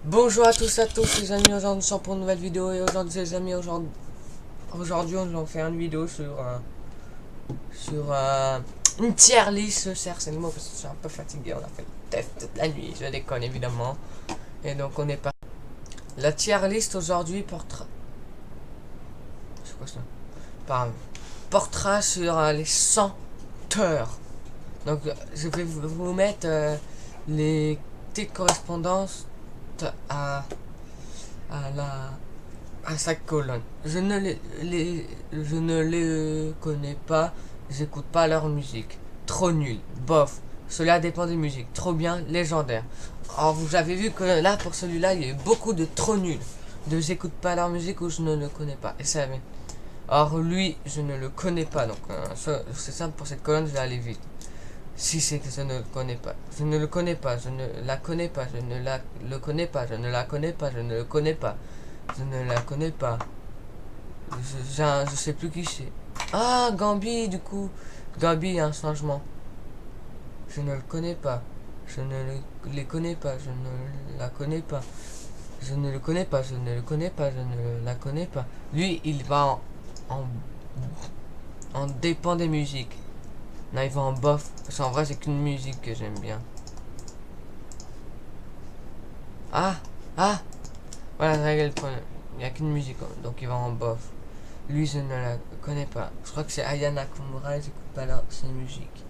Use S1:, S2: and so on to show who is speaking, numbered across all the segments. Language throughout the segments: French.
S1: Bonjour à tous les amis, aujourd'hui nous sommes pour une nouvelle vidéo et aujourd'hui les amis, aujourd'hui on va faire une vidéo sur une tier list, c'est le mot parce que je suis un peu fatigué, on a fait le test toute la nuit, je déconne évidemment. Et donc on est pas. La tier list aujourd'hui portera. C'est quoi ça? Pardon. Portera sur les 100 heures. Donc je vais vous mettre les petites correspondances à, à la à chaque colonne. Je ne les connais pas, j'écoute pas leur musique. Trop nul, bof. Cela dépend des musiques. Trop bien, légendaire. Alors vous avez vu que là pour celui-là il y a eu beaucoup de trop nuls. De j'écoute pas leur musique ou je ne le connais pas. Et ça va. Or lui je ne le connais pas donc c'est simple pour cette colonne je vais aller vite. Si c'est que je ne le connais pas. Je ne le connais pas, je ne la connais pas, je ne la le connais pas, je ne la connais pas, je ne le connais pas. Je ne la connais pas. Je sais plus qui c'est. Ah, Gambi, du coup. Gambi, il y a un changement. Je ne le connais pas. Je ne les connais pas. Je ne la connais pas. Je ne le connais pas. Je ne le connais pas. Je ne la connais pas. Lui, il va en, en dépend des musiques. Non, il va en bof. Parce qu'en vrai, c'est qu'une musique que j'aime bien. Ah, ah. Voilà, règle le problème. Il n'y a qu'une musique, donc il va en bof. Lui, je ne la connais pas. Je crois que c'est Aya Nakamura, j'écoute pas là, c'est une musique.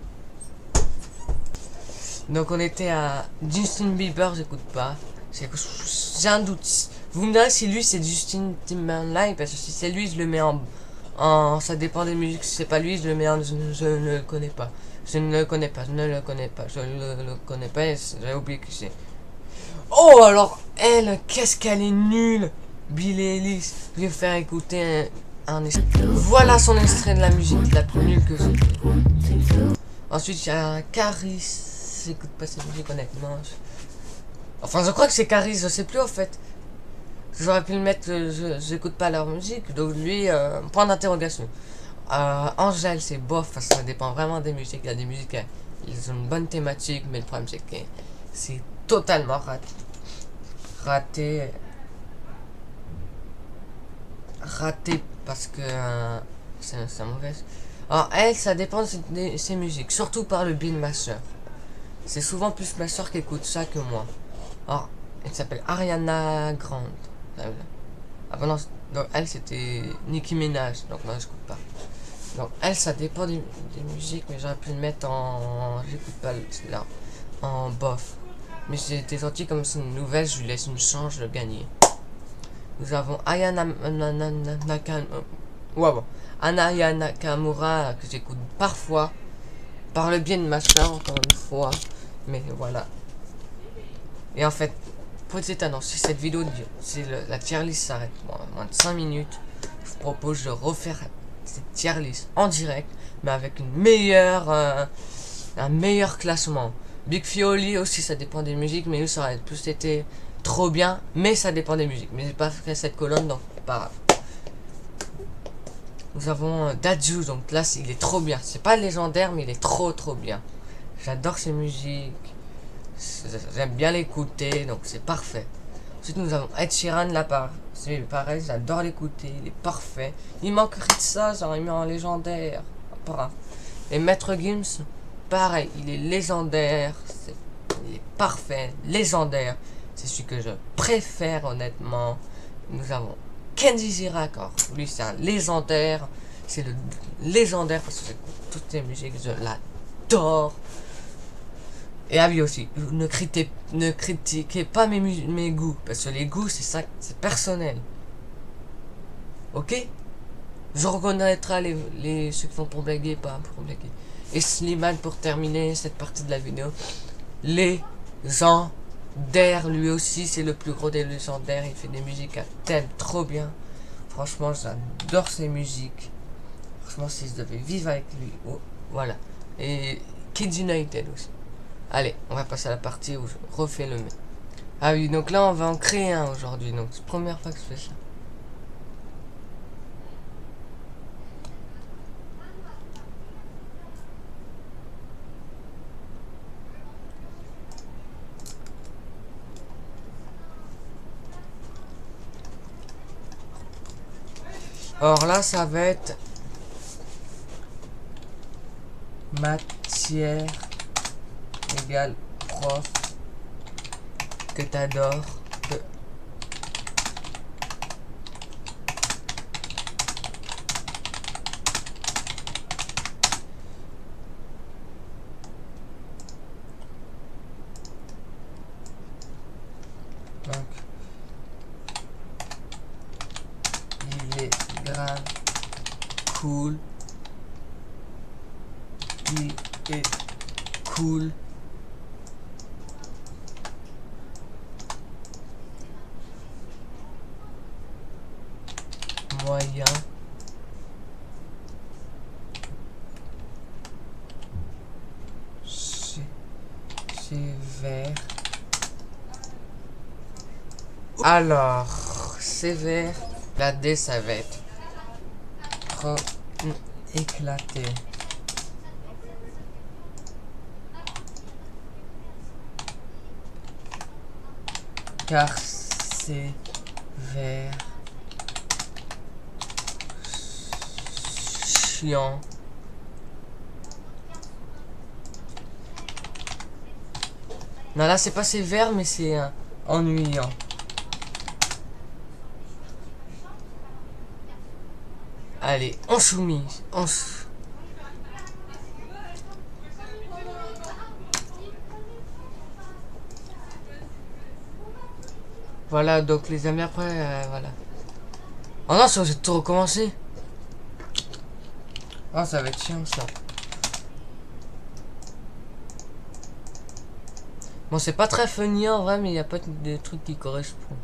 S1: Donc on était à Justin Bieber, j'écoute pas. J'ai un doute. Vous me direz si lui c'est Justin Timberlake, parce que si c'est lui, je le mets en. Ça dépend des musiques. Si c'est pas lui, je le mets en. Je ne le connais pas. Je ne le connais pas, je ne le connais pas. Je ne le connais pas, j'ai oublié qui c'est. Oh, alors elle, qu'est-ce qu'elle est nulle! Billie Eilish, je vais faire écouter un extrait. Voilà son extrait de la musique la plus nulle que j'ai fait. Ensuite, il y a Caris. J'écoute pas cette musique honnêtement. Enfin, je crois que c'est Caris, je sais plus en fait. J'aurais pu le mettre, j'écoute pas leur musique, donc lui, point d'interrogation. Angèle, c'est bof, parce que ça dépend vraiment des musiques. Il y a des musiques, ils ont une bonne thématique, mais le problème c'est que c'est totalement raté. Raté parce que c'est mauvaise. Alors elle, ça dépend de ses musiques, surtout par le biais de ma soeur. C'est souvent plus ma soeur qui écoute ça que moi. Alors, elle s'appelle Ariana Grande. Ah bah non, donc elle c'était Nicki Minaj, donc moi j'écoute pas. Donc elle, ça dépend des musiques, mais j'aurais pu le mettre en. J'écoute pas là, en bof. Mais j'étais gentil comme c'est une nouvelle, je lui laisse une chance de gagner. Nous avons Anaya Nakamura que j'écoute parfois par le biais de ma soeur encore une fois, mais voilà. Et en fait, petite annonce, si cette vidéo si la tier list s'arrête moins de 5 minutes, je vous propose de refaire cette tier list en direct, mais avec un meilleur classement. Big Fioli aussi, ça dépend des musiques, mais lui ça aurait plus été trop bien, mais ça dépend des musiques. Mais j'ai pas fait cette colonne, donc pas grave. Nous avons Dadju, donc là il est trop bien. C'est pas légendaire, mais il est trop bien. J'adore ses musiques. J'aime bien l'écouter, donc c'est parfait. Ensuite nous avons Ed Sheeran là c'est pareil, j'adore l'écouter, il est parfait. Il manquerait de ça, j'aurais mis en légendaire. Pas. Et Maître Gims, pareil, il est légendaire, il est parfait, légendaire. C'est celui que je préfère honnêtement. Nous avons Kenji Girac, lui c'est un légendaire. C'est le légendaire parce que toutes les musiques, je l'adore. Et ah oui aussi, ne critiquez pas mes goûts, parce que les goûts c'est ça, c'est personnel. Ok? Je reconnaîtrai ceux qui font pour blaguer, pas pour blaguer. Et Slimane pour terminer cette partie de la vidéo. Légendaire, lui aussi c'est le plus gros des légendaires, il fait des musiques à thème trop bien. Franchement j'adore ses musiques. Franchement si je devais vivre avec lui, oh, voilà. Et Kids United aussi. Allez, on va passer à la partie où je refais le mien. Ah oui, donc là on va en créer un aujourd'hui, donc c'est la première fois que je fais ça. Alors là, ça va être matière égale prof que t'adores. Donc, il est grave cool. Il est cool. Moyen. Sévère. Alors, sévère. La D, ça va être trop éclaté. Car sévère. Chiant. Non, là, c'est pas sévère, mais c'est ennuyant. Allez, on soumise. Voilà, donc les amis, après, voilà. Oh non, ça va tout recommencer. Oh, ça va être chiant, ça. Bon, c'est pas très funny en vrai, mais il n'y a pas de trucs qui correspondent.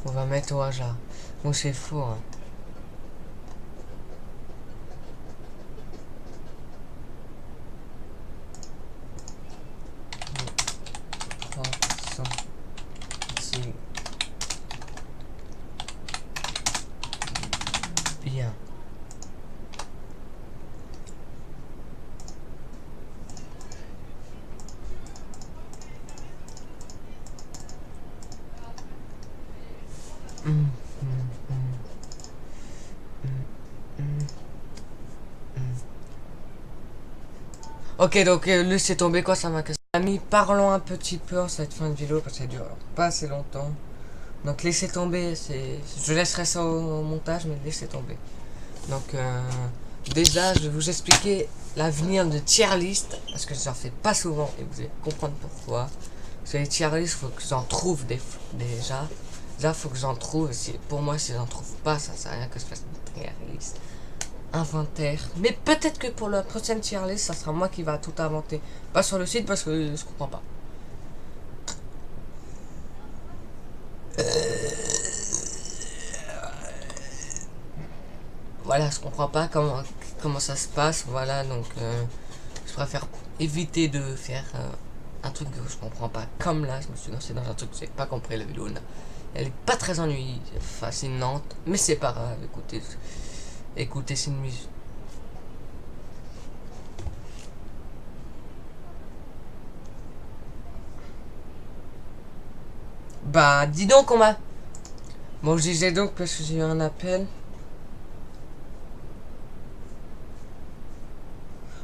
S1: On va mettre au hasard. Bon, c'est faux, hein. C'est bien. Ok, donc laissez tomber quoi, ça m'a cassé. Amis, parlons un petit peu en cette fin de vidéo parce que ça dure pas assez longtemps. Donc laissez tomber, je laisserai ça au montage, mais laissez tomber. Donc déjà, je vais vous expliquer l'avenir de tier list parce que j'en fais pas souvent et vous allez comprendre pourquoi. Parce que les tier list, faut que j'en trouve déjà. Déjà, faut que j'en trouve. Pour moi, si j'en trouve pas, ça sert à rien que je fasse une tier list. Inventaire. Mais peut-être que pour la prochaine tier list, ça sera moi qui va tout inventer. Pas sur le site parce que je comprends pas. Voilà, je comprends pas comment ça se passe. Voilà, donc je préfère éviter de faire un truc que je comprends pas. Comme là, je me suis lancé dans un truc que j'ai pas compris la vidéo là. Elle est pas très ennuyeuse, fascinante, mais c'est pas grave. Écoutez, c'est une musique. Bah, dis donc, on m'a. Bon, je disais donc parce que j'ai eu un appel.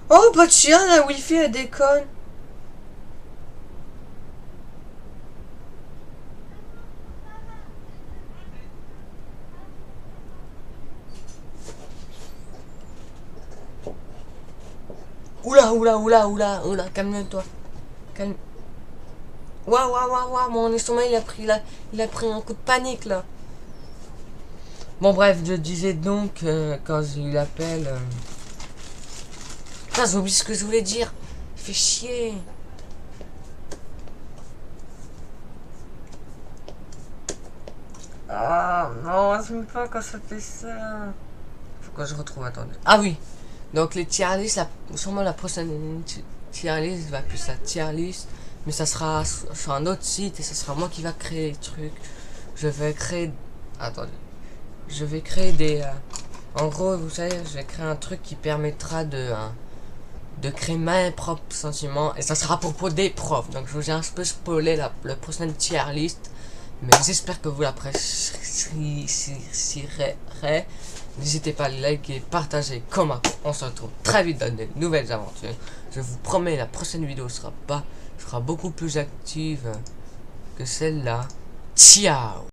S1: Oh, pas de chien, la wifi elle déconne. Oula, calme-toi. Calme. Waouh, mon estomac il a pris un coup de panique là. Bon, bref, je disais donc, quand j'ai eu l'appel. Putain, j'ai oublié ce que je voulais dire. Fait chier. Ah non, j'aime pas quand ça fait ça. Faut que je retrouve, attendez. Ah oui. Donc les tier list, sûrement la prochaine tier list va plus la tier list. Mais ça sera sur un autre site et ça sera moi qui va créer les trucs. Je vais créer. Attendez. Je vais créer En gros, vous savez, je vais créer un truc qui permettra de créer mes propres sentiments. Et ça sera à propos des profs. Donc je vous ai un peu spoilé la prochaine tier list. Mais j'espère que vous l'apprécierez. N'hésitez pas à liker, partager, commenter. On se retrouve très vite dans de nouvelles aventures. Je vous promets, la prochaine vidéo sera beaucoup plus active que celle-là. Ciao!